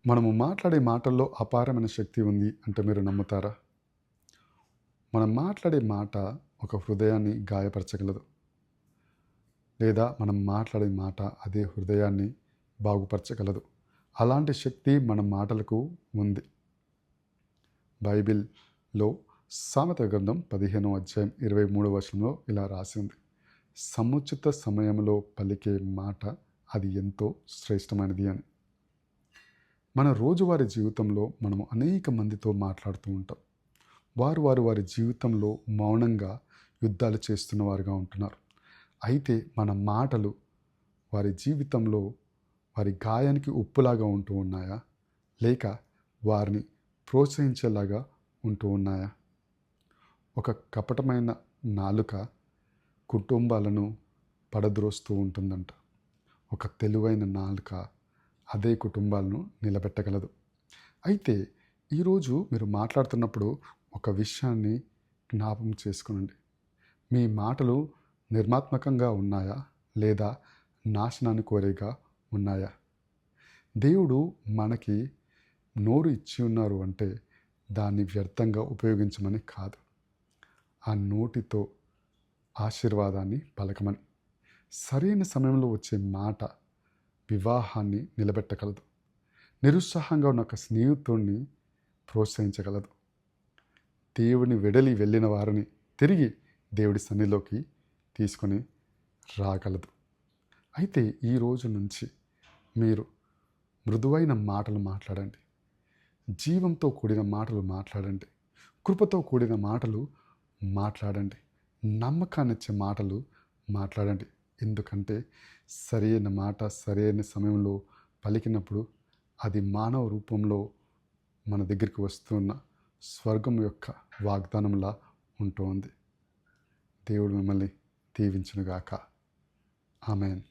మనము మాట్లాడే మాటల్లో అపారమైన శక్తి ఉంది అంటే మీరు నమ్ముతారా? మనం మాట్లాడే మాట ఒక హృదయాన్ని గాయపరచగలదు. లేదా మనం మాట్లాడే మాట అదే హృదయాన్ని బాగుపరచగలదు. అలాంటి శక్తి మన మాటలకు ఉంది. బైబిల్‌లో సామెతల గ్రంథం 15వ అధ్యాయం 23వ వచనంలో ఇలా రాసి ఉంది. సముచిత సమయంలో పలికే మాట అది ఎంతో శ్రేష్టమైనది అని. మన రోజువారీ జీవితంలో మనము అనేక మందితో మాట్లాడుతూ ఉంటాం. వారి జీవితంలో మౌనంగా యుద్ధాలు చేస్తున్న వారుగా ఉంటున్నారు. అయితే మన మాటలు వారి జీవితంలో వారి గాయానికి ఉప్పులాగా ఉంటూ ఉన్నాయా? లేక వారిని ప్రోత్సహించేలాగా ఉంటూ ఉన్నాయా? ఒక కపటమైన నాలుక కుటుంబాలను పడద్రోస్తూ ఉంటుందంట. ఒక తెలివైన నాలుక అదే కుటుంబాలను నిలబెట్టగలదు. అయితే ఈరోజు మీరు మాట్లాడుతున్నప్పుడు ఒక విషయాన్ని జ్ఞాపకం చేసుకునండి. మీ మాటలు నిర్మాత్మకంగా ఉన్నాయా? లేదా నాశనాన్ని కోరేగా ఉన్నాయా? దేవుడు మనకి నోరు ఇచ్చి ఉన్నారు అంటే దాన్ని వ్యర్థంగా ఉపయోగించమని కాదు. ఆ నోటితో ఆశీర్వాదాన్ని పలకమని. సరైన సమయంలో వచ్చే మాట వివాహాన్ని నిలబెట్టగలదు. నిరుత్సాహంగా ఉన్న ఒక స్నేహితుడిని ప్రోత్సహించగలదు. దేవుని వెడలి వెళ్ళిన వారిని తిరిగి దేవుడి సన్నిధిలోకి తీసుకొని రాగలదు. అయితే ఈ రోజు నుంచి మీరు మృదువైన మాటలు మాట్లాడండి. జీవంతో కూడిన మాటలు మాట్లాడండి. కృపతో కూడిన మాటలు మాట్లాడండి. నమ్మకాన్నిచ్చే మాటలు మాట్లాడండి. ఎందుకంటే సరైన మాట సరైన సమయంలో పలికినప్పుడు అది మానవ రూపంలో మన దగ్గరికి వస్తున్న స్వర్గం యొక్క వాగ్దానంలా ఉంటుంది. దేవుడు మిమ్మల్ని దీవించునుగాక. ఆమేన్.